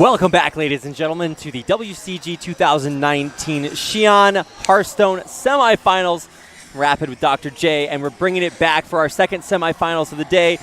Welcome back, ladies and gentlemen, to the WCG 2019 Xi'an Hearthstone semifinals. Rapid with Dr. J, and we're bringing it back for our second semifinals of the day.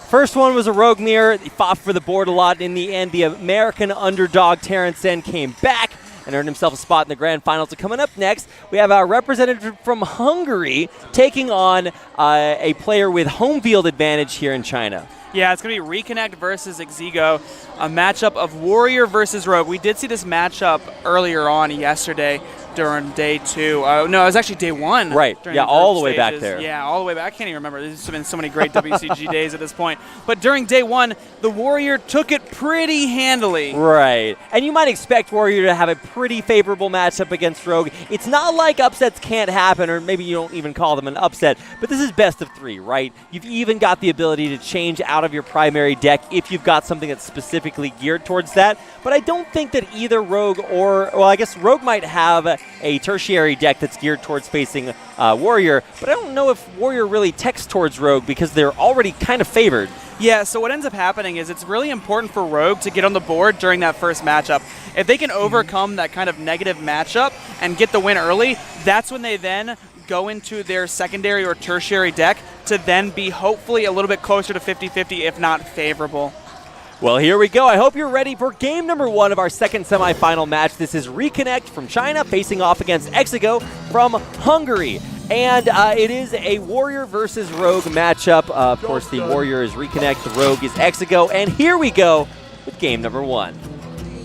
First one was a Rogue mirror. He fought for the board a lot. In the end, the American underdog Terrence Sen came back and earned himself a spot in the grand finals. So coming up next, we have our representative from Hungary taking on a player with home field advantage here in China. Yeah, it's going to be Reconnect versus Exigo, a matchup of Warrior versus Rogue. We did see this matchup earlier on yesterday during day 2. No, it was actually day 1. Right, yeah, all the way back there. Yeah, all the way back. I can't even remember. There's been so many great WCG days at this point. But during day 1, the Warrior took it pretty handily. Right, and you might expect Warrior to have a pretty favorable matchup against Rogue. It's not like upsets can't happen, or maybe you don't even call them an upset, but this is best of 3, right? You've even got the ability to change out of your primary deck if you've got something that's specifically geared towards that. But I don't think that either Rogue or, well, I guess Rogue might have a tertiary deck that's geared towards facing Warrior, but I don't know if Warrior really techs towards Rogue because they're already kind of favored. Yeah, so what ends up happening is it's really important for Rogue to get on the board during that first matchup. If they can overcome that kind of negative matchup and get the win early, that's when they then go into their secondary or tertiary deck to then be hopefully a little bit closer to 50-50, if not favorable. Well, here we go. I hope you're ready for game number 1 of our second semifinal match. This is Reconnect from China facing off against Exigo from Hungary. And it is a Warrior versus Rogue matchup. Of course, the Warrior is Reconnect, the Rogue is Exigo. And here we go with game number 1.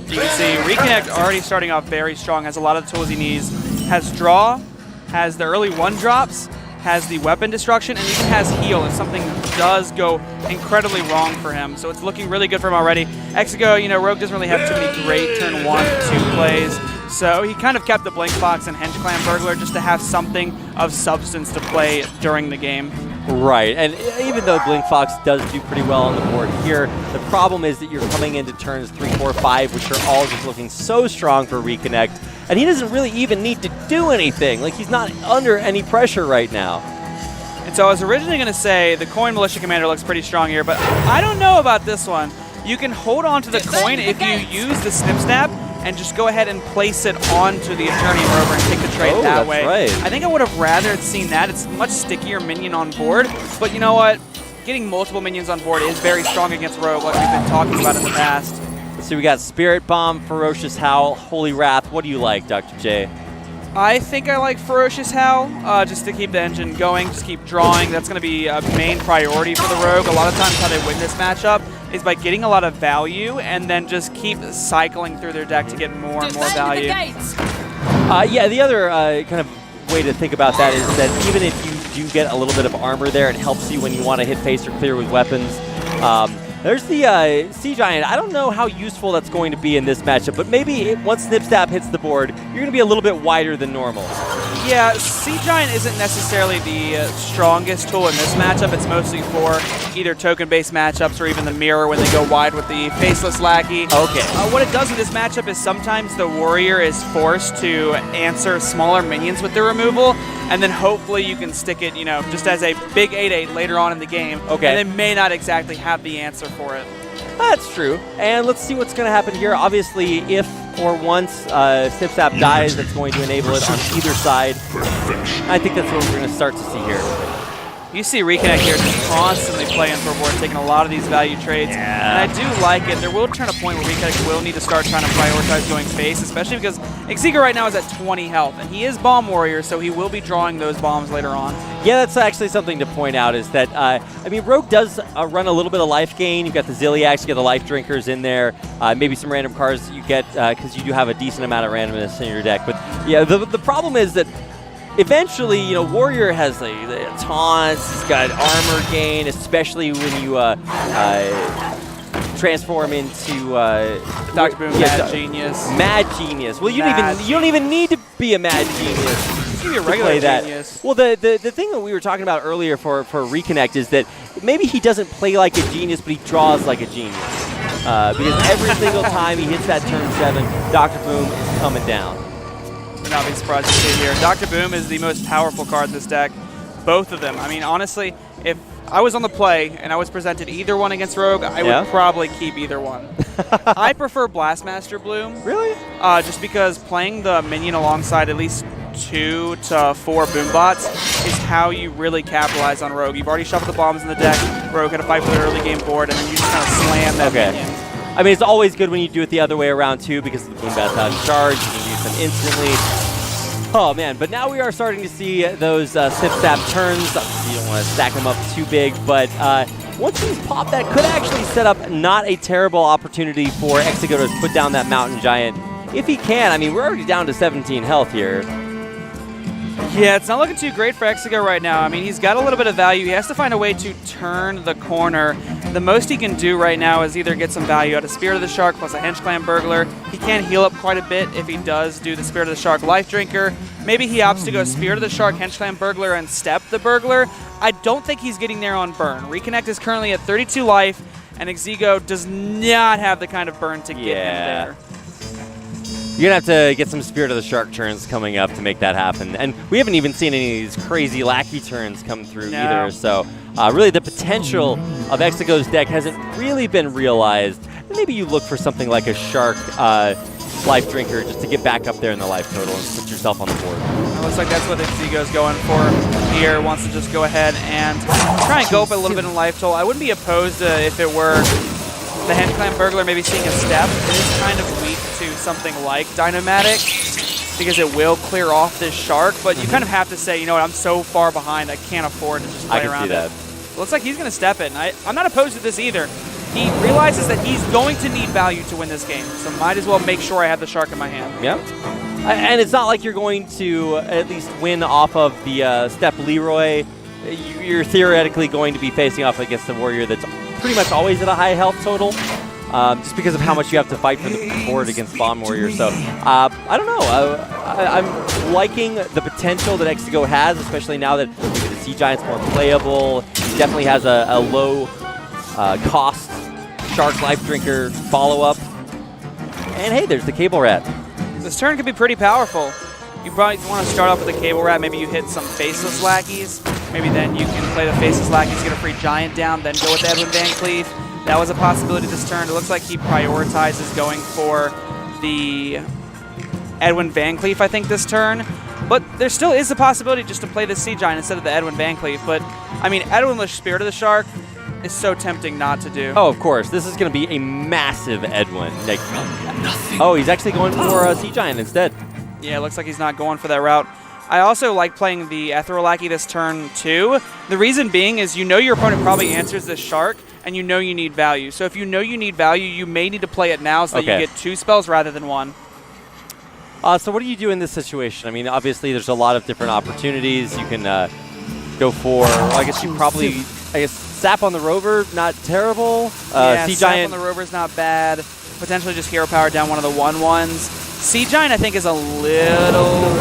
You can see Reconnect already starting off very strong, has a lot of the tools he needs, has draw, has the early 1-drops, has the weapon destruction, and even has heal if something does go incredibly wrong for him. So it's looking really good for him already. Exigo, you know, Rogue doesn't really have too many great turn 1-2 plays, so he kind of kept the Blink Fox and Henge Clan Burglar just to have something of substance to play during the game. Right, and even though Blink Fox does do pretty well on the board here, the problem is that you're coming into turns 3, 4, 5, which are all just looking so strong for Reconnect, and he doesn't really even need to do anything. Like, he's not under any pressure right now. And so I was originally going to say the Coin Militia Commander looks pretty strong here, but I don't know about this one. You can hold on to the coin if you use the Snip Snap and just go ahead and place it onto the Attorney Rover and take the trade that way. Right. I think I would have rather seen that. It's a much stickier minion on board, but you know what? Getting multiple minions on board is very strong against Rogue, like we've been talking about in the past. So we got Spirit Bomb, Ferocious Howl, Holy Wrath. What do you like, Dr. J? I think I like Ferocious Howl, just to keep the engine going, just keep drawing. That's going to be a main priority for the Rogue. A lot of times how they win this matchup is by getting a lot of value and then just keep cycling through their deck to get more and more value. Yeah, the other kind of way to think about that is that even if you do get a little bit of armor there, it helps you when you want to hit face or clear with weapons. There's the Sea Giant. I don't know how useful that's going to be in this matchup, but maybe once Snip Snap hits the board, you're going to be a little bit wider than normal. Yeah, Sea Giant isn't necessarily the strongest tool in this matchup. It's mostly for either token-based matchups or even the mirror when they go wide with the Faceless Lackey. Okay. What it does in this matchup is sometimes the Warrior is forced to answer smaller minions with their removal, and then hopefully you can stick it, you know, just as a big 8/8 later on in the game. Okay. And they may not exactly have the answer for it. That's true. And let's see what's going to happen here. Obviously, if or once Snip Snap dies, that's going to enable it on either side. I think that's what we're going to start to see here. You see Reconnect here just constantly playing for board, taking a lot of these value trades. Yeah. And I do like it. There will turn a point where Reconnect will need to start trying to prioritize going face, especially because Exigo right now is at 20 health, and he is Bomb Warrior, so he will be drawing those bombs later on. Yeah, that's actually something to point out is that, I mean, Rogue does run a little bit of life gain. You've got the Ziliacs, you got the Life Drinkers in there, maybe some random cards you get because you do have a decent amount of randomness in your deck. But yeah, the problem is that eventually, you know, Warrior has the taunts, he's got armor gain, especially when you transform into Dr. Boom, Mad Genius. Mad Genius. Well, you don't even need to be a Mad Genius. Give you a regular genius. Well, the thing that we were talking about earlier for Reconnect is that maybe he doesn't play like a genius, but he draws like a genius. Because every single time he hits that turn 7, Dr. Boom is coming down. Would not be surprised to see here. Dr. Boom is the most powerful card in this deck. Both of them. I mean, honestly, if I was on the play and I was presented either one against Rogue, I would probably keep either one. I prefer Blastmaster Bloom. Really? Just because playing the minion alongside at least 2 to 4 Boombots is how you really capitalize on Rogue. You've already shuffled the bombs in the deck. Rogue had to fight for the early game board, and then you just kind of slam that minion. I mean, it's always good when you do it the other way around, too, because the Boombats out of charge. You can use them instantly. Oh, man. But now we are starting to see those Sip-Sap turns. Obviously, you don't want to stack them up too big, but once these pop, that could actually set up not a terrible opportunity for Exigo to put down that Mountain Giant. If he can. I mean, we're already down to 17 health here. Yeah, it's not looking too great for Exigo right now. I mean, he's got a little bit of value. He has to find a way to turn the corner. The most he can do right now is either get some value out of Spirit of the Shark plus a Hench Clan Burglar. He can heal up quite a bit if he does do the Spirit of the Shark Life Drinker. Maybe he opts to go Spirit of the Shark, Hench Clan Burglar, and Step the Burglar. I don't think he's getting there on burn. Reconnect is currently at 32 life, and Exigo does not have the kind of burn to get him there. You're going to have to get some Spirit of the Shark turns coming up to make that happen. And we haven't even seen any of these crazy lackey turns come through either. So really the potential of Exigo's deck hasn't really been realized. Maybe you look for something like a Shark Life Drinker just to get back up there in the life total and put yourself on the board. It looks like that's what Exigo's going for here. Wants to just go ahead and try and go up a little bit in life total. I wouldn't be opposed to if it were the Hench Clan Burglar maybe seeing a step. It is kind of weak to something like Dynamatic because it will clear off this Shark, but you kind of have to say, you know what, I'm so far behind, I can't afford to just play around it. Looks like he's going to step it, and I'm not opposed to this either. He realizes that he's going to need value to win this game, so might as well make sure I have the Shark in my hand. Yeah. And it's not like you're going to at least win off of the Step Leroy. You're theoretically going to be facing off against the warrior that's pretty much always at a high health total, just because of how much you have to fight for the board against Bomb Warrior. So, I don't know. I'm liking the potential that Exigo has, especially now that maybe the Sea Giant's more playable. He definitely has a low cost Shark Life Drinker follow-up. And hey, there's the Cable Rat. This turn could be pretty powerful. You probably want to start off with a Cable Rat. Maybe you hit some Faceless Lackeys. Maybe then you can play the Faceless Lackeys, get a free Giant down, then go with Edwin Van Cleef. That was a possibility this turn. It looks like he prioritizes going for the Edwin Van Cleef, I think, this turn. But there still is a possibility just to play the Sea Giant instead of the Edwin Van Cleef. But, I mean, Edwin with Spirit of the Shark is so tempting not to do. Oh, of course. This is going to be a massive Edwin. Like, oh, he's actually going for Sea Giant instead. Yeah, it looks like he's not going for that route. I also like playing the Ethereal Lackey this turn, too. The reason being is you know your opponent probably answers this Shark, and you know you need value. So if you know you need value, you may need to play it now so that you get 2 spells rather than 1. So what do you do in this situation? I mean, obviously there's a lot of different opportunities. You can go for, well, I guess you probably, Sap on the Rover, not terrible. Yeah, Sea Sap Giant on the Rover is not bad. Potentially just Hero Power down one of the 1/1s. Sea Giant, I think, is a little...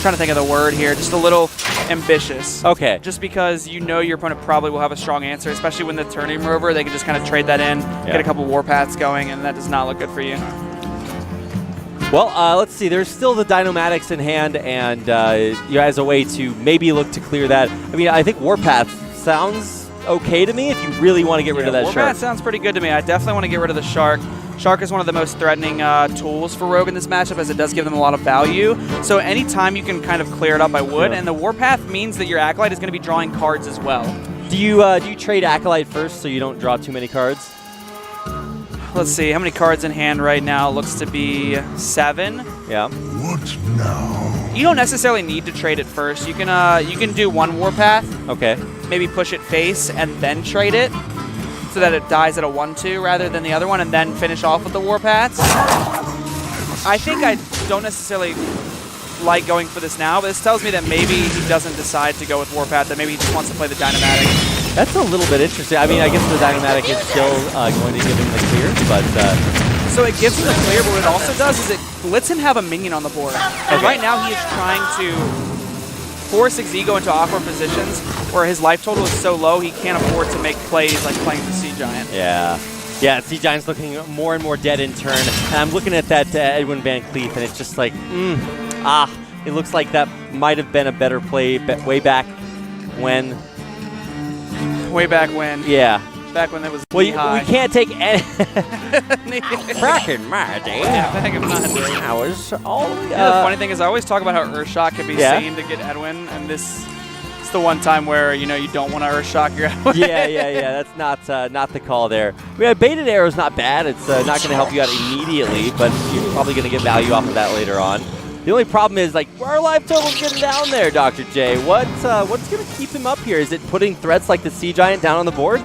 trying to think of the word here, just a little ambitious. Okay. Just because you know your opponent probably will have a strong answer, especially when the turning rover, they can just kind of trade that in, get a couple warpaths going, and that does not look good for you. Well, let's see. There's still the Dynomatics in hand, and you guys a way to maybe look to clear that. I mean, I think Warpath sounds okay to me if you really want to get rid of that Shark. Warpath sounds pretty good to me. I definitely want to get rid of the Shark. Shark is one of the most threatening tools for Rogue in this matchup, as it does give them a lot of value. So anytime you can kind of clear it up, I would. And the Warpath means that your Acolyte is going to be drawing cards as well. Do you trade Acolyte first so you don't draw too many cards? Let's see, how many cards in hand right now? Looks to be 7. Yeah. What now? You don't necessarily need to trade it first. You can do 1 Warpath. Okay. Maybe push it face and then trade it, so that it dies at a 1/2 rather than the other one, and then finish off with the Warpaths. I think I don't necessarily like going for this now, but this tells me that maybe he doesn't decide to go with Warpath, that maybe he just wants to play the Dynomatic. That's a little bit interesting. I mean, I guess the Dynomatic is still going to give him the clear, but... So it gives him the clear, but what it also does is it lets him have a minion on the board. And right now he is trying to force Exigo into awkward positions where his life total is so low he can't afford to make plays like playing the Sea Giant. Yeah. Yeah, Sea Giant's looking more and more dead in turn. And I'm looking at that Edwin Van Cleef, and it's just like, it looks like that might have been a better play way back when? Way back when. Yeah. Back when it was Well, knee-high. we can't take any. Back in my day. Yeah, back in my day. I was all. The funny thing is, I always talk about how Earthshock can be seen to get Edwin, and this is the one time where you don't want to Earthshock your Edwin. Yeah. That's not the call there. Baited arrow's not bad. It's not going to help you out immediately, but you're probably going to get value off of that later on. The only problem is, where our life total's getting down there, Dr. J. What's going to keep him up here? Is it putting threats like the Sea Giant down on the board?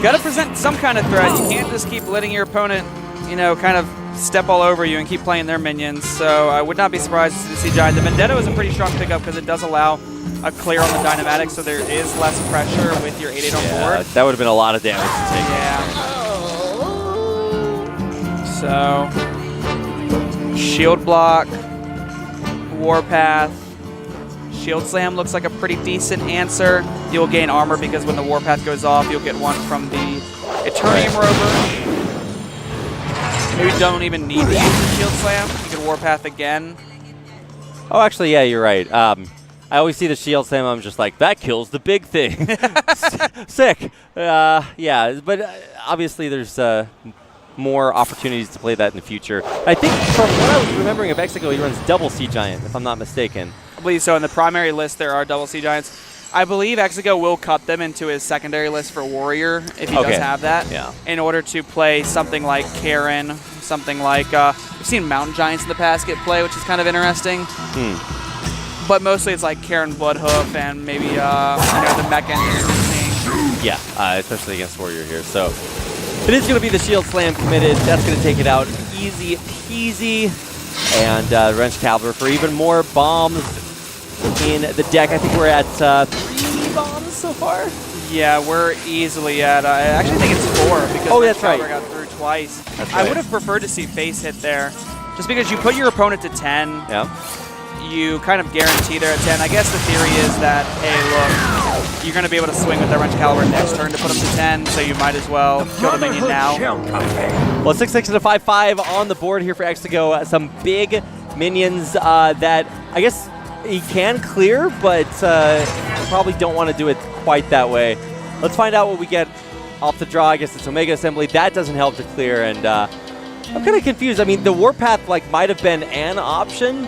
Got to present some kind of threat. You can't just keep letting your opponent, kind of step all over you and keep playing their minions. So I would not be surprised to see the Sea Giant. The Vendetta is a pretty strong pickup because it does allow a clear on the Dynamatic, so there is less pressure with your 8/8 on board. That would have been a lot of damage to take. Yeah. So, Shield Block, Warpath. Shield Slam looks like a pretty decent answer. You'll gain armor because when the Warpath goes off, you'll get one from the Eternium Rover. Maybe you don't even need to use the Shield Slam. You can Warpath again. Oh, actually, yeah, you're right. I always see the Shield Slam, I'm just like, that kills the big thing. Sick. Yeah, but obviously there's more opportunities to play that in the future. I think from what I was remembering of Exigo, he runs double Sea Giant, if I'm not mistaken. I believe so. In the primary list, there are double Sea Giants. I believe Exigo will cut them into his secondary list for Warrior, if he does have that, in order to play something like Karen, something like... we've seen Mountain Giants in the past get play, which is kind of interesting. But mostly it's like Karen Bloodhoof and maybe the mech engine we're seeing. Yeah, especially against Warrior here. So it is going to be the Shield Slam committed. That's going to take it out easy peasy. And Wrench Cavalry for even more bombs in the deck. I think we're at 3 bombs so far. Yeah, we're easily at... I actually think it's 4 because that's right. got through twice. That's I would have preferred to see face hit there. Just because you put your opponent to 10, you kind of guarantee they're at 10. I guess the theory is that, hey, look, you're going to be able to swing with the Wrench Caliber next turn to put them to 10, so you might as well kill the minion now. Well, 6/6 and a 5/5 on the board here for Exigo. Some big minions that I guess he can clear, but probably don't want to do it quite that way. Let's find out what we get off the draw. I guess it's Omega Assembly. That doesn't help to clear, and I'm kind of confused. I mean, the Warpath might have been an option,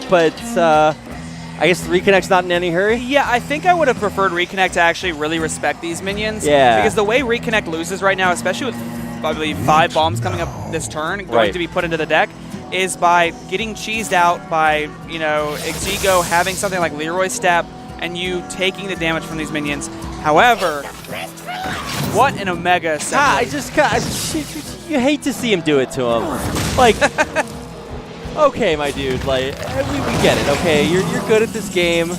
but I guess Reconnect's not in any hurry. Yeah, I think I would have preferred Reconnect to actually really respect these minions. Yeah. Because the way Reconnect loses right now, especially with, I believe, 5 bombs coming up this turn, going to be put into the deck, is by getting cheesed out by, Exigo having something like Leroy Step and you taking the damage from these minions. However, what an Omega Assembly. You hate to see him do it to him. Okay, my dude, we get it, okay? You're good at this game.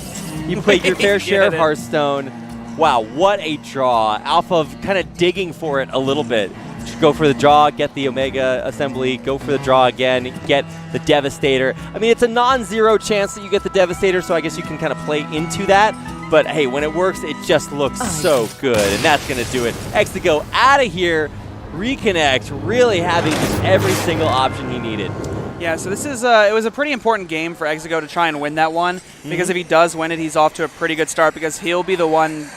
You played your fair share of Hearthstone. Wow, what a draw. Alpha kind of digging for it a little bit. Just go for the draw, get the Omega Assembly, go for the draw again, get the Devastator. I mean, it's a non-zero chance that you get the Devastator, so I guess you can kind of play into that. But hey, when it works, it just looks so good, and that's going to do it. Exigo out of here. Reconnect, really having just every single option he needed. Yeah, so this is it was a pretty important game for Exigo to try and win that one, because if he does win it, he's off to a pretty good start, because he'll be the one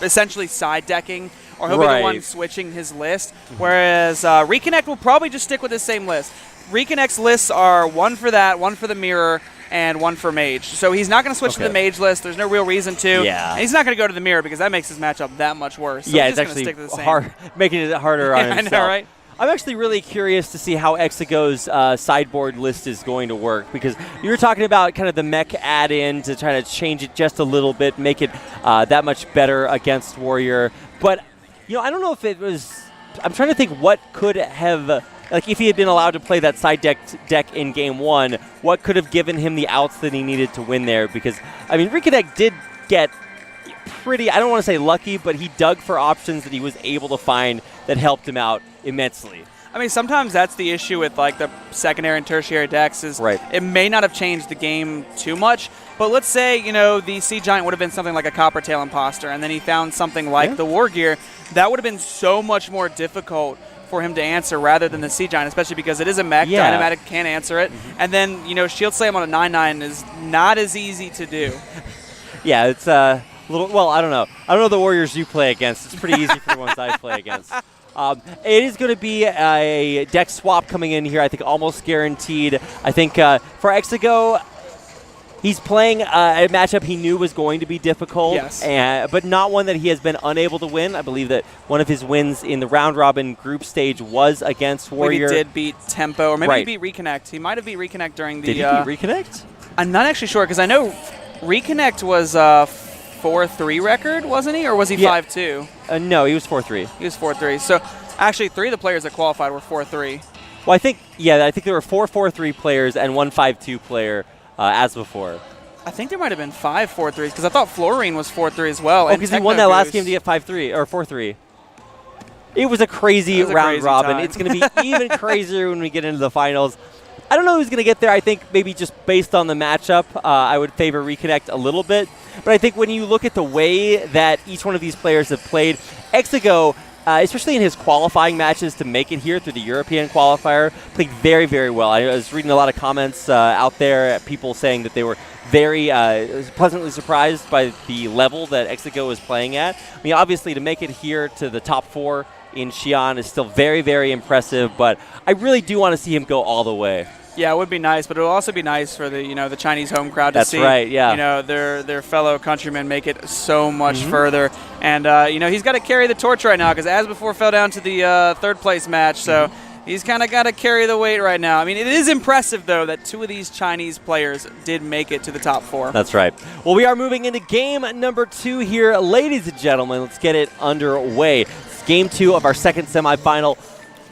essentially side decking, or he'll be the one switching his list, whereas Reconnect will probably just stick with the same list. Reconnect's lists are one for that, one for the mirror, and one for Mage. So he's not going to switch to the Mage list. There's no real reason to. Yeah. And he's not going to go to the mirror because that makes his matchup that much worse. So yeah, he's it's just actually stick to the same. hard, making it harder on himself. I know, right? I'm actually really curious to see how Exigo's sideboard list is going to work, because you were talking about kind of the mech add-in to try to change it just a little bit, make it that much better against Warrior. But, I don't know if it was... I'm trying to think what could have... if he had been allowed to play that side deck in Game 1, what could have given him the outs that he needed to win there? Because, I mean, Reconnect did get pretty, I don't want to say lucky, but he dug for options that he was able to find that helped him out immensely. I mean, sometimes that's the issue with the secondary and tertiary decks is it may not have changed the game too much, but let's say, the Sea Giant would have been something like a Coppertail Imposter, and then he found something like the War Gear. That would have been so much more difficult for him to answer rather than the Sea Giant, especially because it is a mech. Dynamatic can't answer it. And then, Shield Slam on a 9/9 is not as easy to do. Yeah, it's a little. Well, I don't know. I don't know the Warriors you play against. It's pretty easy for the ones I play against. It is going to be a deck swap coming in here. I think almost guaranteed. I think for Exigo, he's playing a matchup he knew was going to be difficult, yes, but not one that he has been unable to win. I believe that one of his wins in the round-robin group stage was against Warrior. Maybe he did beat Tempo, or maybe he beat Reconnect. He might have beat Reconnect during the... Did he beat Reconnect? I'm not actually sure, because I know Reconnect was 4-3 record, wasn't he? Or was he 5-2? No, he was 4-3. He was 4-3. So, actually, 3 of the players that qualified were 4-3. Well, I think there were 4 4-3 players and 1 5-2 player as before. I think there might have been 5 4-3s, because I thought Florine was 4-3 as well. Oh, because he won that last game to get 5-3 or 4-3. It was a crazy round robin. It's going to be even crazier when we get into the finals. I don't know who's going to get there. I think maybe just based on the matchup, I would favor Reconnect a little bit. But I think when you look at the way that each one of these players have played, Exigo, especially in his qualifying matches to make it here through the European qualifier, played very, very well. I was reading a lot of comments out there, people saying that they were very pleasantly surprised by the level that Exigo is playing at. I mean, obviously, to make it here to the top 4 in Xi'an is still very, very impressive, but I really do want to see him go all the way. Yeah, it would be nice, but it would also be nice for the the Chinese home crowd to see their fellow countrymen make it so much further. And he's got to carry the torch right now, because as before fell down to the third place match, so he's kind of got to carry the weight right now. I mean, it is impressive though that 2 of these Chinese players did make it to the top 4. That's right. Well, we are moving into game number 2 here, ladies and gentlemen. Let's get it underway. It's game 2 of our second semifinal.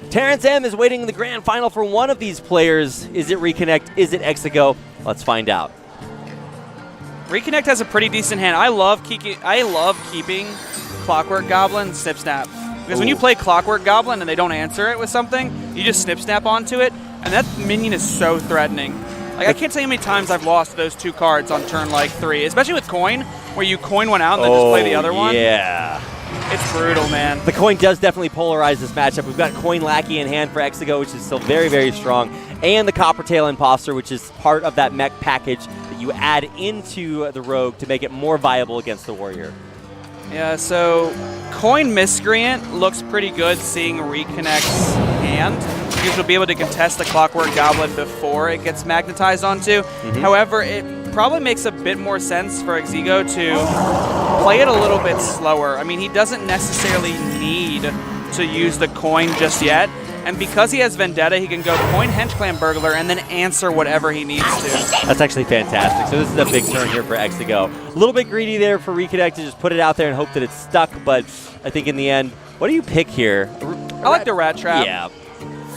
Terrence M is waiting in the grand final for one of these players. Is it Reconnect? Is it Exigo? Let's find out. Reconnect has a pretty decent hand. I love keeping Clockwork Goblin Snip Snap. Because when you play Clockwork Goblin and they don't answer it with something, you just Snip Snap onto it, and that minion is so threatening. Like, I can't tell you how many times I've lost those 2 cards on turn, 3, especially with Coin, where you coin one out and then just play the other one. Yeah. It's brutal, man. The Coin does definitely polarize this matchup. We've got Coin Lackey in hand for Exigo, which is still very, very strong, and the Coppertail Imposter, which is part of that mech package that you add into the Rogue to make it more viable against the Warrior. Yeah, so Coin Miscreant looks pretty good seeing Reconnect's hand, because you'll be able to contest the Clockwork Goblin before it gets magnetized onto. However, it probably makes a bit more sense for Exigo to play it a little bit slower. I mean, he doesn't necessarily need to use the coin just yet. And because he has Vendetta, he can go Coin Hench Clan Burglar and then answer whatever he needs to. That's actually fantastic. So this is a big turn here for Exigo. A little bit greedy there for Reconnect to just put it out there and hope that it's stuck, but I think in the end, what do you pick here? I like the Rat Trap. Yeah.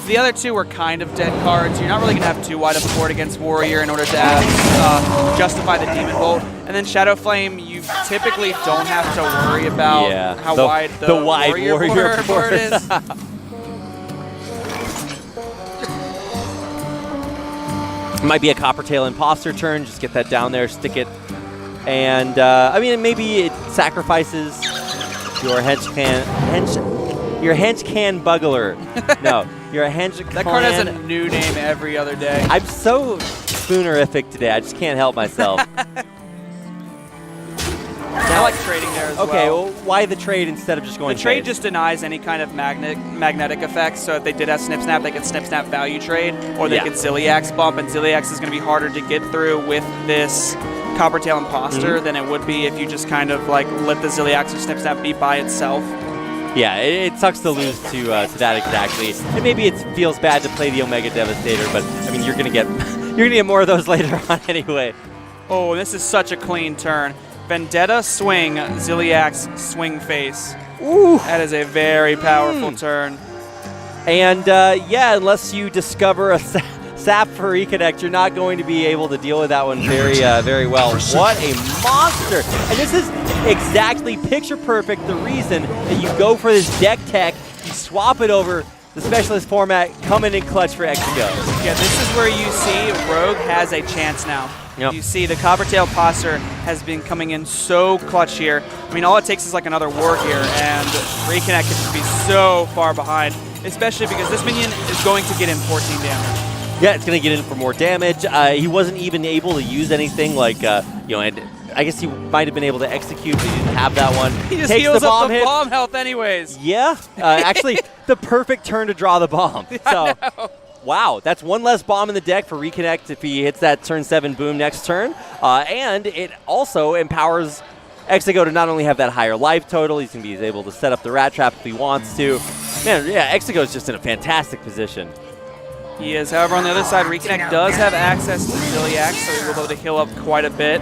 The other 2 were kind of dead cards. You're not really going to have too wide of a board against Warrior in order to justify the Demon Bolt. And then Shadow Flame, you typically don't have to worry about how wide the Warrior board is. Might be a Coppertail Imposter turn. Just get that down there, stick it. And, I mean, maybe it sacrifices your Hench Can Bugler. No, you're a Hench Clan. That card has a new name every other day. I'm so spoonerific today. I just can't help myself. I like trading there as well. Okay, well, why the trade instead of just going The trade face? just denies any kind of magnetic effects, so if they did have Snip Snap, they could Snip Snap value trade, or they could Ziliax bump, and Ziliax is going to be harder to get through with this Coppertail Imposter than it would be if you just kind of like let the Ziliax or Snip Snap be by itself. Yeah, it sucks to lose to that exactly. And maybe it feels bad to play the Omega Devastator, but I mean you're gonna get more of those later on anyway. Oh, this is such a clean turn. Vendetta swing, Ziliax swing face. Ooh. That is a very powerful turn. And unless you discover a sap for Reconnect, you're not going to be able to deal with that one very, very well. What a monster! And this is exactly picture perfect the reason that you go for this deck tech, you swap it over the specialist format, coming in clutch for Exigo. Yeah, this is where you see Rogue has a chance now. Yep. You see the Coppertail Imposter has been coming in so clutch here. I mean, all it takes is like another war here, and Reconnect can just be so far behind, especially because this minion is going to get in 14 damage. Yeah, it's going to get in for more damage. He wasn't even able to use anything like, I guess he might have been able to execute, but he didn't have that one. He just Takes heals the bomb up the hit. bomb health anyways. Yeah, actually, the perfect turn to draw the bomb. So, wow, that's one less bomb in the deck for Reconnect if he hits that turn 7 boom next turn. And it also empowers Exigo to not only have that higher life total, he's going to be able to set up the rat trap if he wants to. Man, yeah, Exigo is just in a fantastic position. He is. However, on the other side, Reconnect does have access to Ziliax, so he will be able to heal up quite a bit.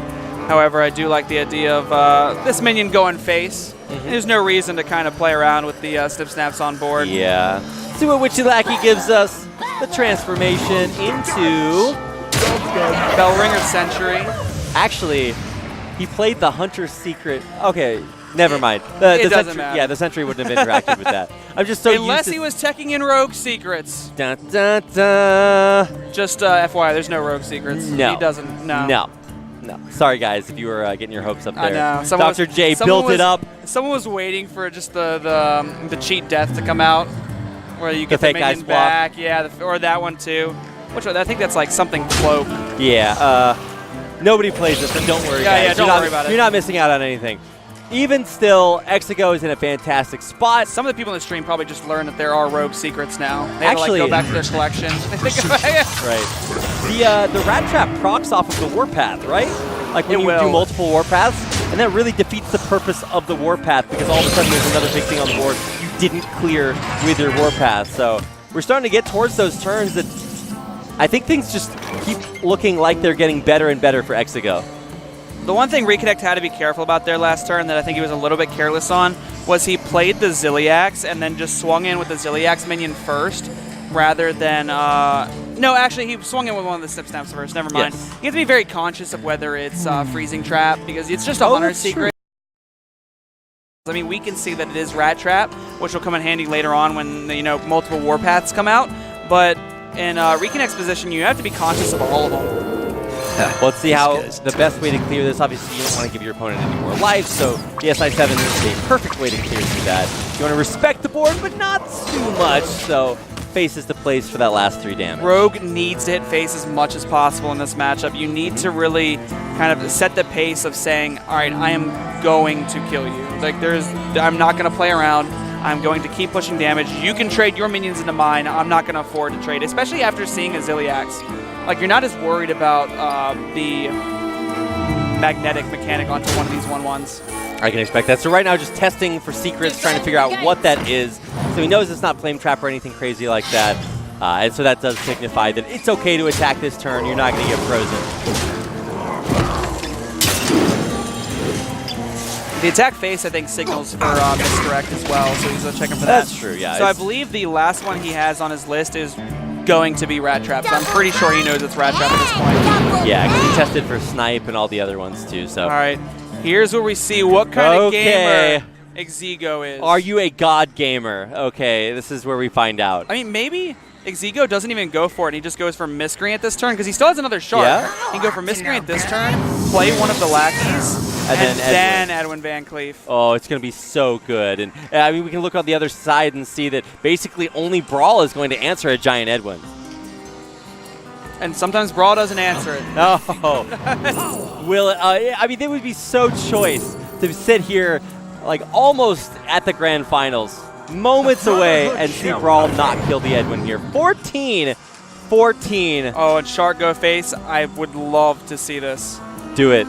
However, I do like the idea of this minion going face. There's no reason to kind of play around with the Snip Snaps on board. Yeah. See what Witchy Lackey gives us. The transformation into... Bellringer Sentry. Actually, he played the Hunter's Secret. Okay, never mind. The It doesn't Sentry, matter. yeah, the Sentry wouldn't have interacted with that. I'm just so Unless used he to... was teching in Rogue Secrets. Dun, dun, dun. Just FYI, there's no Rogue Secrets. No. He doesn't. No. No. No. Sorry, guys, if you were getting your hopes up there. I know. Someone Dr. J built it up. Someone was waiting for just the cheat death to come out, where you get the fake ice minion block. back. Yeah, or that one too. Which one? I think that's like something cloak. Yeah. Nobody plays it, so don't worry, Yeah, guys. yeah, don't worry about it. You're not missing out on anything. Even still, Exigo is in a fantastic spot. Some of the people in the stream probably just learned that there are Rogue Secrets now. They have Actually- to like go back to their collection. Right. The Rat Trap procs off of the Warpath, right? Like when It you will. do multiple Warpaths, and that really defeats the purpose of the Warpath because all of a sudden there's another big thing on the board you didn't clear with your Warpath. So we're starting to get towards those turns that I think things just keep looking like they're getting better and better for Exigo. The one thing Reconnect had to be careful about their last turn that I think he was a little bit careless on was he played the Ziliax and then just swung in with the Ziliax minion first rather than... no, actually, he swung in with one of the Snip Snaps first. Never mind. Yes. You have to be very conscious of whether it's Freezing Trap because it's just a Hunter's that's true. Secret. I mean, we can see that it is Rat Trap, which will come in handy later on when, multiple Warpaths come out. But in Reconnect's position, you have to be conscious of all of them. Let's see how the best way to clear this. Obviously, you don't want to give your opponent any more life, so the SI7 is a perfect way to clear through that. You want to respect the board, but not too much, so face is the place for that last 3 damage. Rogue needs to hit face as much as possible in this matchup. You need to really kind of set the pace of saying, all right, I am going to kill you. Like, I'm not going to play around. I'm going to keep pushing damage. You can trade your minions into mine. I'm not going to afford to trade, especially after seeing a Ziliax. Like, you're not as worried about the magnetic mechanic onto one of these 1/1s. I can expect that. So right now, just testing for secrets, trying to figure out what that is. So he knows it's not Flame Trap or anything crazy like that. And so that does signify that it's okay to attack this turn. You're not going to get frozen. The attack face, I think, signals for misdirect as well, so he's checking for that. That's true, yeah. So I believe the last one he has on his list is going to be Rat Trap. So I'm pretty sure he knows it's Rat Trap at this point. Yeah, because he tested for Snipe and all the other ones too. So All right, here's where we see what kind of gamer Exigo is. Are you a god gamer? Okay, this is where we find out. I mean, maybe Exigo doesn't even go for it. He just goes for Miscreant this turn because he still has another Shark. Yeah? He can go for Miscreant this turn, play one of the lackeys, and then Edwin Van Cleef. Oh, it's going to be so good. And I mean, we can look on the other side and see that basically only Brawl is going to answer a Giant Edwin. And sometimes Brawl doesn't answer it. Oh. Will it? I mean, they would be so choice to sit here like almost at the grand finals, moments away, and see Brawl not kill the Edwin here. 14. Oh, and Shark go face. I would love to see this. Do it.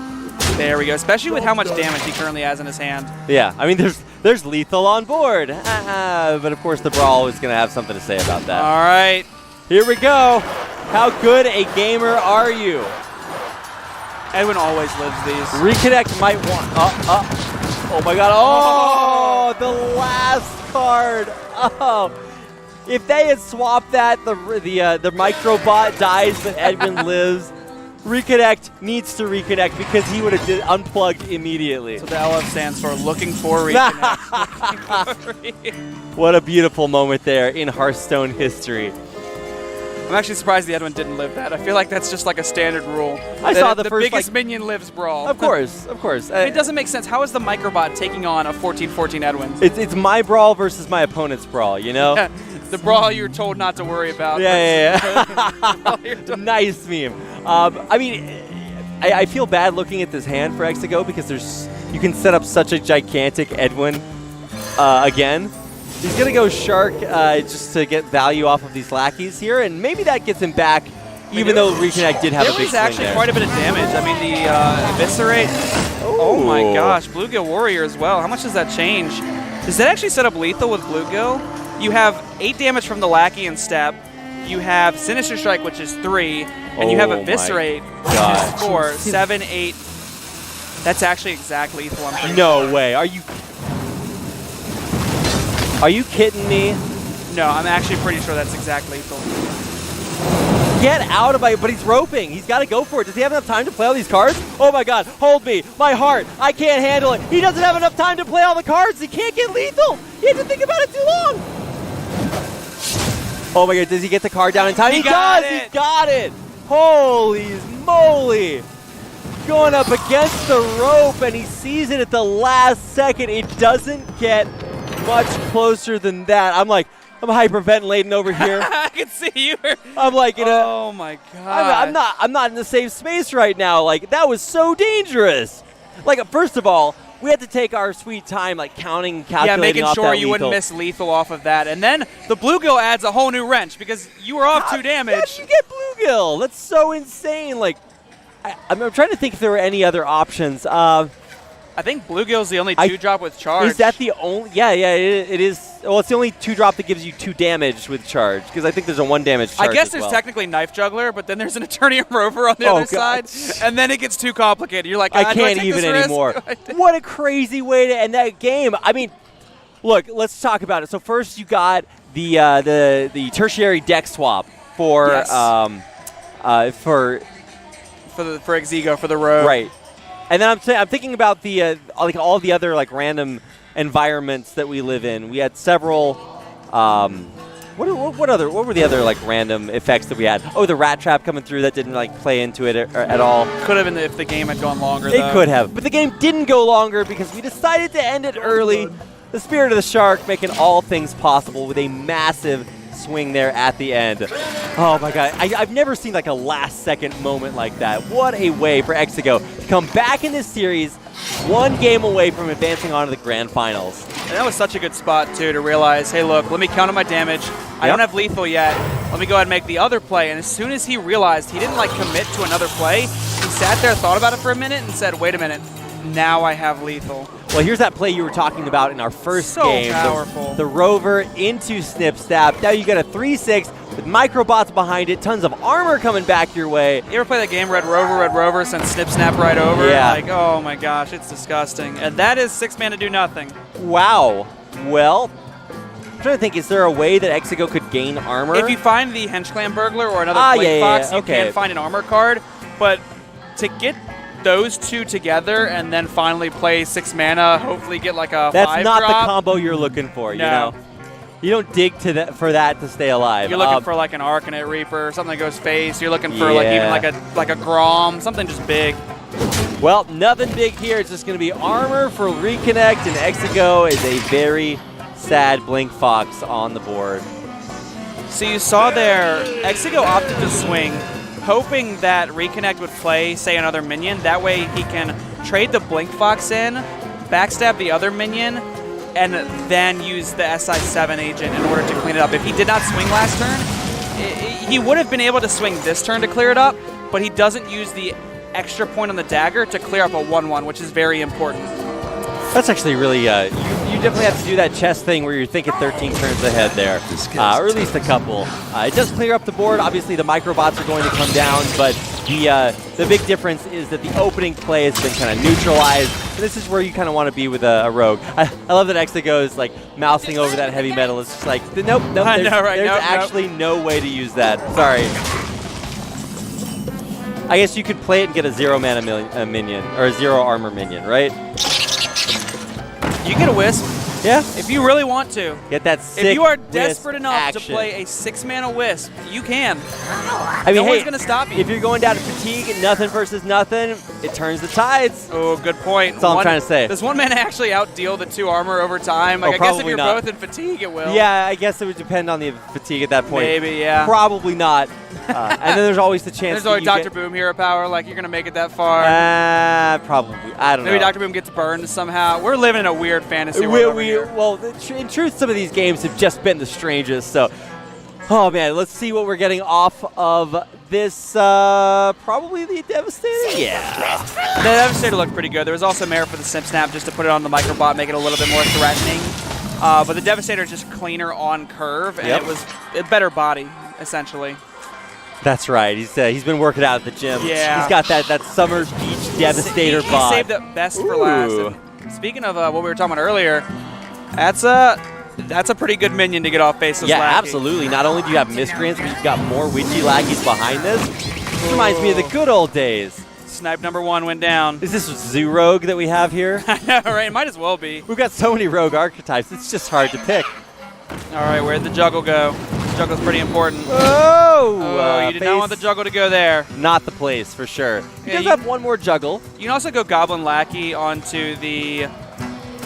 There we go, especially with how much damage he currently has in his hand. Yeah, I mean, there's lethal on board. But of course, the Brawl is going to have something to say about that. All right. Here we go. How good a gamer are you? Edwin always lives these. Reconnect might want. Oh my God. Oh, the last card. Oh. If they had swapped that, the Microbot dies, but Edwin lives. Reconnect needs to reconnect because he would have unplugged immediately. So the LF stands for looking for reconnect. What a beautiful moment there in Hearthstone history. I'm actually surprised the Edwin didn't live that. I feel like that's just like a standard rule. I saw the first, biggest minion lives Brawl. Of course. It doesn't make sense. How is the Microbot taking on a 14-14 Edwin? It's my Brawl versus my opponent's Brawl, you know? Yeah, the Brawl you're told not to worry about. Yeah. Nice meme. I mean, I feel bad looking at this hand for Exigo because you can set up such a gigantic Edwin again. He's going to go Shark just to get value off of these lackeys here, and maybe that gets him back, even though Reconnect did have a big swing there. There was actually quite a bit of damage. I mean, the Eviscerate. Oh my gosh, Bluegill Warrior as well. How much does that change? Does that actually set up lethal with Bluegill? You have 8 damage from the lackey and step. You have Sinister Strike, which is 3, and you have Eviscerate, which is 4, 7, 8. That's actually exact lethal. I'm pretty sure. Way. Are you kidding me? No, I'm actually pretty sure that's exact lethal. Get out of my, but he's roping. He's got to go for it. Does he have enough time to play all these cards? Oh my God, hold me, my heart. I can't handle it. He doesn't have enough time to play all the cards. He can't get lethal. He has to think about it too long. Oh my God, does he get the card down in time? He does, he got it. Holy moly. Going up against the rope, and he sees it at the last second. It doesn't get much closer than that. I'm hyperventilating over here. I can see you. I'm like, oh my God. I'm not in the safe space right now. Like, that was so dangerous. Like, first of all, we had to take our sweet time, like calculating making off sure that you lethal. wouldn't miss lethal off of that. And then the Bluegill adds a whole new wrench because you were off 2 damage. How did you get Bluegill? That's so insane. Like, I'm trying to think if there were any other options. I think Bluegill's the only 2-drop with charge. Is that the only? Yeah, it is. Well, it's the only 2-drop that gives you 2 damage with charge, because I think there's a 1 damage charge. I guess there's technically Knife Juggler, but then there's an Eternium Rover on the other side, and then it gets too complicated. You're like, I can't even anymore. What a crazy way to end that game. I mean, look, let's talk about it. So first, you got the tertiary deck swap for Exigo for the road. Right. And then I'm thinking about the like all the other like random environments that we live in. We had several. What were the other like random effects that we had? Oh, the rat trap coming through that didn't like play into it at all. Could have been if the game had gone longer. It could have, but the game didn't go longer because we decided to end it early. The Spirit of the Shark making all things possible with a massive swing there at the end. Oh my God, I've never seen like a last second moment like that. What a way for Exigo to come back in this series, 1 game away from advancing on to the grand finals. And that was such a good spot too to realize, hey look, let me counter my damage. I don't have lethal yet. Let me go ahead and make the other play. And as soon as he realized he didn't like commit to another play, he sat there, thought about it for a minute and said, wait a minute, now I have lethal. Well, here's that play you were talking about in our first game. So powerful. The rover into Snip Stab. Now you got a 3-6 with microbots behind it, tons of armor coming back your way. You ever play that game, Red Rover, send Snip Snap right over? Yeah. Like, oh my gosh, it's disgusting. And that is 6 mana do nothing. Wow. Well, I'm trying to think, is there a way that Exigo could gain armor? If you find the Hench Clan Burglar or another Blade Fox, you can find an armor card. But to get those 2 together and then finally play 6 mana, hopefully get like a 5-drop. That's not the combo you're looking for, you know? You don't dig to for that to stay alive. You're looking for like an Arcanite Reaper, something that goes face. You're looking for like even like a Grom, something just big. Well, nothing big here. It's just going to be armor for Reconnect, and Exigo is a very sad Blink Fox on the board. So you saw there, Exigo opted to swing, hoping that Reconnect would play, say, another minion. That way he can trade the Blink Fox in, backstab the other minion, and then use the SI7 agent in order to clean it up. If he did not swing last turn, he would have been able to swing this turn to clear it up, but he doesn't use the extra point on the dagger to clear up a 1-1, which is very important. That's actually really, you definitely have to do that chess thing where you're thinking 13 turns ahead there, or at least a couple. It does clear up the board. Obviously, the microbots are going to come down, but the big difference is that the opening play has been kind of neutralized. And this is where you kind of want to be with a rogue. I love that Exigo is like mousing over that heavy metal. It's just like, nope, there's actually no way to use that. Sorry. I guess you could play it and get a 0 mana minion, or a 0 armor minion, right? You get a Wisp. Yeah. If you really want to. Get that sick If you are wisp desperate enough action. to play a 6-mana Wisp, you can. I mean, No hey, one's going to stop you. if you're going down to fatigue, nothing versus nothing, it turns the tides. Oh, good point. That's all I'm trying to say. Does 1 mana actually outdeal the 2 armor over time? Like, I guess if probably you're not. both in fatigue, it will. Yeah, I guess it would depend on the fatigue at that point. Maybe, yeah. Probably not. And then there's always the chance There's that always you Dr. get- Boom hero power, like you're going to make it that far. Probably. I don't Maybe know. Dr. Boom gets burned somehow. We're living in a weird fantasy world over here. Well, in truth, some of these games have just been the strangest. So, oh man, let's see what we're getting off of this. Probably the Devastator. Yeah. The Devastator looked pretty good. There was also merit for the Simp Snap just to put it on the Microbot, make it a little bit more threatening. But the Devastator is just cleaner on curve, and Yep. it was a better body, essentially. That's right. He's been working out at the gym. Yeah. He's got that Summer Beach Devastator He bod. saved it best for last. And speaking of what we were talking about earlier, that's a pretty good minion to get off Faceless Yeah, Lackey. absolutely. Not only do you have Miscreants, but you've got more Witchy Lackeys behind this. This reminds me of the good old days. Snipe number 1 went down. Is this Zoo Rogue that we have here? I know, right? It might as well be. We've got so many rogue archetypes, it's just hard to pick. All right, where'd the juggle go? Juggle's pretty important. Oh, You did not want the juggle to go there. Not the place, for sure. He Yeah, does you- have one more juggle. You can also go Goblin Lackey onto the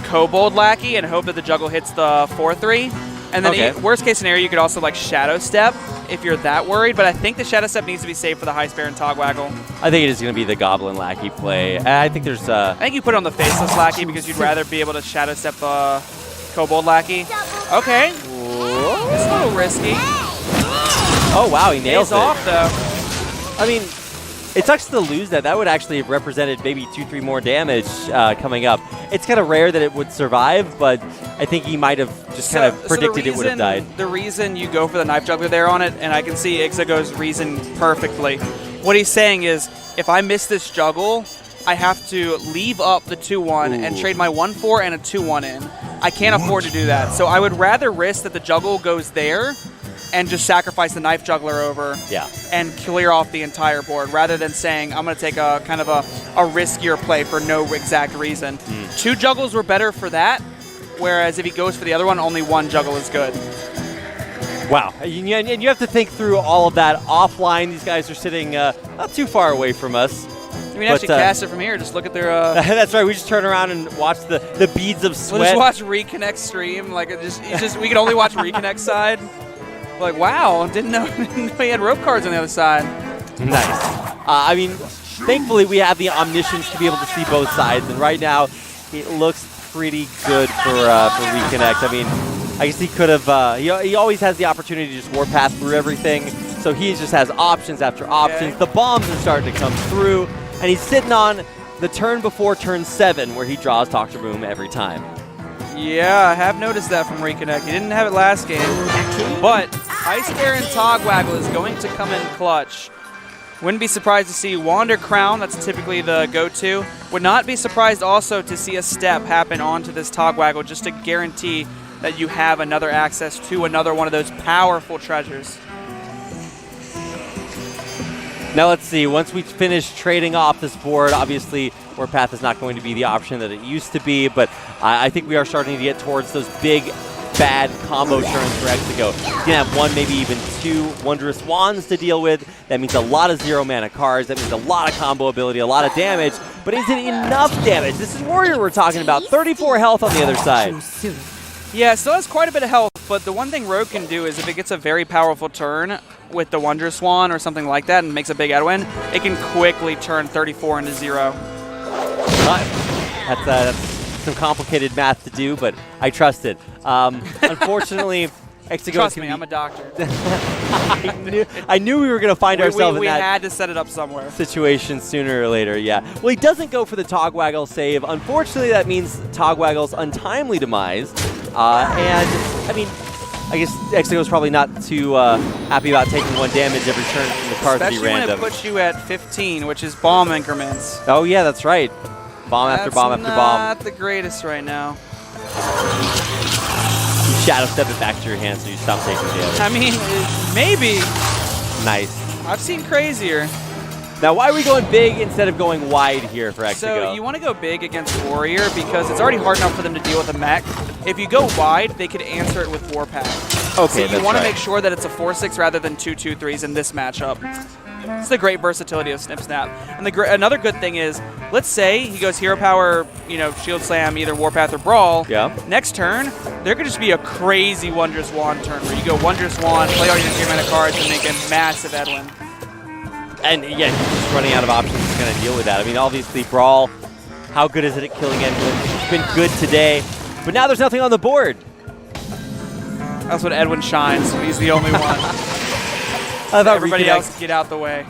Kobold Lackey and hope that the juggle hits the 4/3. And then Okay. worst case scenario, you could also like Shadow Step if you're that worried. But I think the Shadow Step needs to be saved for the High Spare and Togwaggle. I think it is going to be the Goblin Lackey play. I think there's... I think you put it on the Faceless Lackey because you'd rather be able to Shadow Step the Kobold Lackey. Okay, it's a little risky. Oh, wow, he nails Pays it. off though. I mean, it sucks to lose that. That would actually have represented maybe 2-3 more damage coming up. It's kind of rare that it would survive, but I think he might have just kind of predicted it would have died. The reason you go for the Knife Juggler there on it, and I can see Ixigo's reason perfectly. What he's saying is, if I miss this juggle, I have to leave up the 2/1 and trade my 1/4 and a 2/1 in. I can't afford to do that. So I would rather risk that the juggle goes there and just sacrifice the Knife Juggler over Yeah. and clear off the entire board rather than saying I'm going to take a kind of a riskier play for no exact reason. 2 juggles were better for that, whereas if he goes for the other one, only 1 juggle is good. Wow. And you have to think through all of that offline. These guys are sitting not too far away from us. I mean, actually cast it from here. Just look at their... That's right. We just turn around and watch the beads of sweat. We'll just watch Reconnect stream. Like, we can only watch Reconnect side. Like, wow, didn't know he had rope cards on the other side. Nice. I mean, thankfully we have the omniscience to be able to see both sides, and right now it looks pretty good for Reconnect. I mean, I guess he could have. He always has the opportunity to just warpath through everything, so he just has options after options. Okay. The bombs are starting to come through, and he's sitting on the turn before turn 7, where he draws Dr. Boom every time. Yeah, I have noticed that from Reconnect. He didn't have it last game. But Ice Bear and Togwaggle is going to come in clutch. Wouldn't be surprised to see Wander Crown. That's typically the go-to. Would not be surprised also to see a step happen onto this Togwaggle just to guarantee that you have another access to another one of those powerful treasures. Now let's see, once we finish trading off this board, obviously Warpath is not going to be the option that it used to be, but I think we are starting to get towards those big, bad combo turns for Exigo. He's going to have 1, maybe even 2 Wondrous Wands to deal with. That means a lot of 0-mana cards. That means a lot of combo ability, a lot of damage. But is it enough damage? This is Warrior we're talking about. 34 health on the other side. Yeah, it still has quite a bit of health, but the one thing Rogue can do is if it gets a very powerful turn with the Wondrous Wand or something like that and makes a big Edwin, it can quickly turn 34 into 0. That's some complicated math to do, but I trust it. Unfortunately, Exigo Trust me, I'm a doctor. I knew we were going to find ourselves in we that had to set it up somewhere. situation sooner or later, yeah. Well, he doesn't go for the Togwaggle save. Unfortunately, that means Togwaggle's untimely demise. And, I mean, I guess Exigo's probably not too happy about taking 1 damage every turn from the card that he Especially when random. it puts you at 15, which is bomb increments. Oh, yeah, that's right. Bomb after bomb after bomb. Not the greatest right now. You shadow step it back to your hand so you stop taking damage. I mean, maybe. Nice. I've seen crazier. Now, why are we going big instead of going wide here for Exigo? So you want to go big against Warrior because it's already hard enough for them to deal with a mech. If you go wide, they could answer it with Warpath. Okay, so you want to make sure that it's a 4-6 rather than 2-2-3s in this matchup. It's the great versatility of Snip Snap. And another good thing is, let's say he goes Hero Power, Shield Slam, either Warpath or Brawl. Yeah. Next turn, there could just be a crazy Wondrous Wand turn where you go Wondrous Wand, play all your 3-mana cards, and make a massive Edwin. And yeah, he's just running out of options to kind of deal with that. I mean, obviously, Brawl, how good is it at killing Edwin? It's been good today, but now there's nothing on the board. That's when Edwin shines. He's the only one. I thought everybody else get out the way.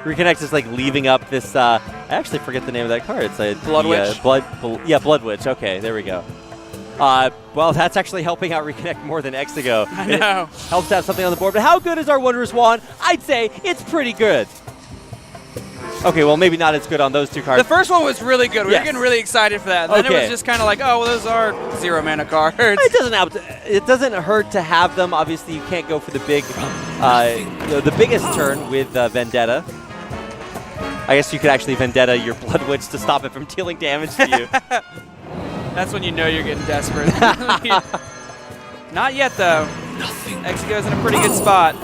Reconnect is like leaving up this. I actually forget the name of that card. It's a Blood Witch. Blood Witch. Okay, there we go. Well, that's actually helping out Reconnect more than Exigo. I know. It helps to have something on the board. But how good is our Wondrous Wand? I'd say it's pretty good. Okay, well, maybe not as good on those two cards. The first one was really good. We were getting really excited for that. And then it was just kind of like, oh, well, those are 0-mana cards. It doesn't hurt to have them. Obviously, you can't go for the big, the biggest turn with Vendetta. I guess you could actually Vendetta your Blood Witch to stop it from dealing damage to you. That's when you know you're getting desperate. Not yet, though. Exigo's in a pretty good spot.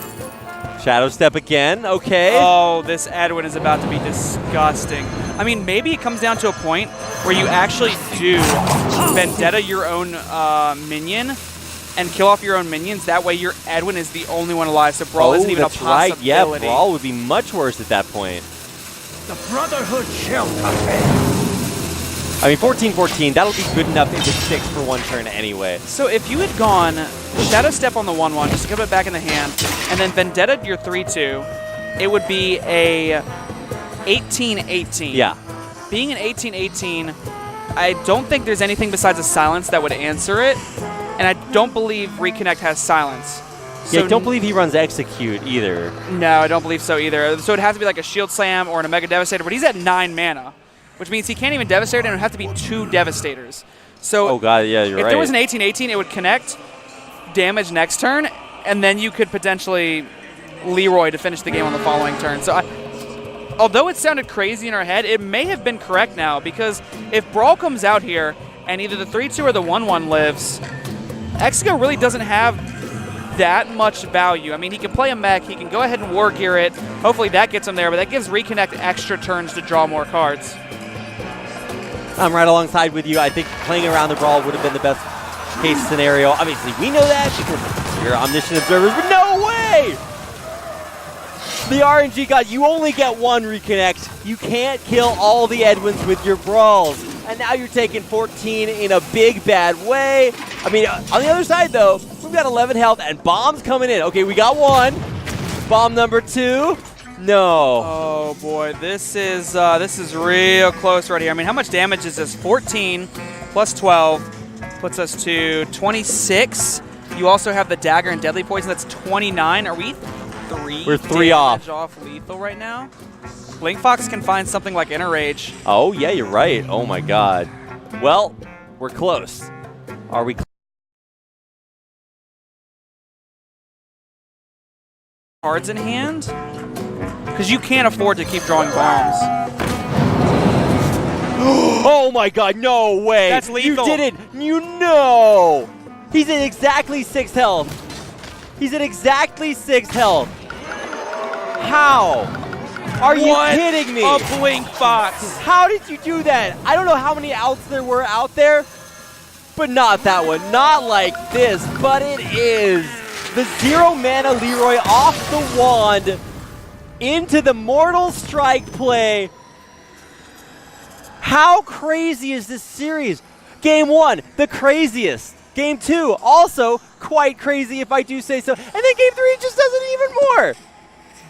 Shadow Step again, okay. Oh, this Edwin is about to be disgusting. I mean, maybe it comes down to a point where you actually do Vendetta your own minion and kill off your own minions. That way your Edwin is the only one alive, so Brawl isn't even a possibility. Right. Yeah, Brawl would be much worse at that point. The Brotherhood shall prevail. I mean, 14-14, that'll be good enough into 6 for one turn anyway. So if you had gone Shadow Step on the 1-1, just to get it back in the hand, and then Vendetta your 3-2, it would be a 18-18. Yeah. Being an 18-18, I don't think there's anything besides a Silence that would answer it, and I don't believe Reconnect has Silence. Yeah, I don't believe he runs Execute either. No, I don't believe so either. So it has to be like a Shield Slam or a Mega Devastator, but he's at 9 mana. Which means he can't even Devastate, and it would have to be 2 Devastators. So oh god, yeah, you're right. If there was an 18-18, it would connect, damage next turn, and then you could potentially Leroy to finish the game on the following turn. So although it sounded crazy in our head, it may have been correct now, because if Brawl comes out here and either the 3-2 or the 1-1 lives, Exigo really doesn't have that much value. I mean, he can play a mech, he can go ahead and War Gear it. Hopefully that gets him there, but that gives Reconnect extra turns to draw more cards. I'm right alongside with you. I think playing around the Brawl would have been the best case scenario. Obviously, we know that because you're omniscient observers, but no way! The RNG god, you only get 1 Reconnect. You can't kill all the Edwins with your Brawls. And now you're taking 14 in a big, bad way. I mean, on the other side, though, we've got 11 health and bombs coming in. Okay, we got 1. Bomb number 2. No. Oh boy, this is real close right here. I mean, how much damage is this? 14 plus 12 puts us to 26. You also have the dagger and deadly poison. That's 29. Are we 3? We're 3 off lethal right now. Blink Fox can find something like Inner Rage. Oh yeah, you're right. Oh my god. Well, we're close. Are we? Cards in hand? Because you can't afford to keep drawing bombs. Oh my god, no way! That's lethal. You did it! You know! He's at exactly 6 health. He's at exactly 6 health. How? Are you kidding me? A Blink Fox. How did you do that? I don't know how many outs there were out there, but not that one. Not like this, but it is. The 0-mana Leroy off the wand into the Mortal Strike play. How crazy is this series? Game 1, the craziest. Game 2, also quite crazy if I do say so. And then Game 3 just does it even more.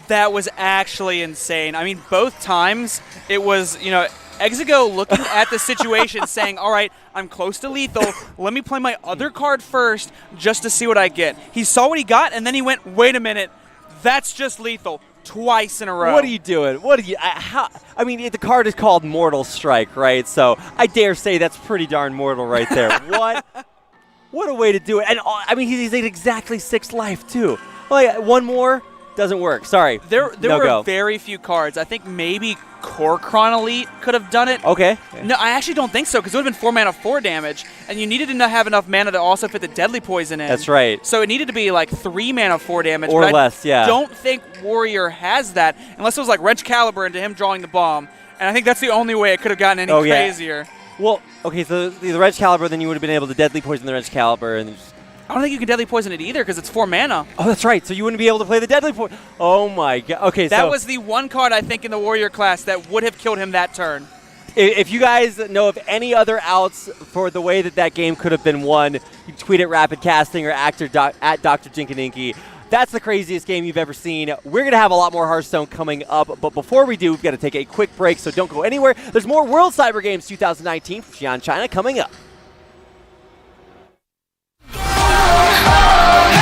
That was actually insane. I mean, both times it was, Exigo looking at the situation saying, all right, I'm close to lethal. Let me play my other card first just to see what I get. He saw what he got, and then he went, wait a minute, that's just lethal. Twice in a row. What are you doing? What are you? I mean, the card is called Mortal Strike, right? So I dare say that's pretty darn mortal right there. What a way to do it. And I mean, he's at exactly 6 life, too. Like, 1 more, doesn't work. Sorry. There no were go. very few cards. I think maybe Kor'kron Elite could have done it. Okay. No, I actually don't think so, because it would have been 4 mana 4 damage, and you needed to not have enough mana to also fit the Deadly Poison in. That's right. So it needed to be like 3 mana 4 damage. Or but less, yeah. I don't think Warrior has that, unless it was like Wrench Caliber into him drawing the bomb. And I think that's the only way it could have gotten any crazier. Well, okay, so the Wrench Caliber, then you would have been able to Deadly Poison the Wrench Caliber. And I don't think you can Deadly Poison it either, because it's 4 mana. oh, that's right. So you wouldn't be able to play the Deadly Poison. Oh, my God. Okay, That so was the one card, I think, in the Warrior class that would have killed him that turn. if you guys know of any other outs for the way that game could have been won, you can tweet at Rapid Casting or at Dr. Jinkaninky. That's the craziest game you've ever seen. We're going to have a lot more Hearthstone coming up, but before we do, we've got to take a quick break, so don't go anywhere. There's more World Cyber Games 2019 from Xi'an, China coming up.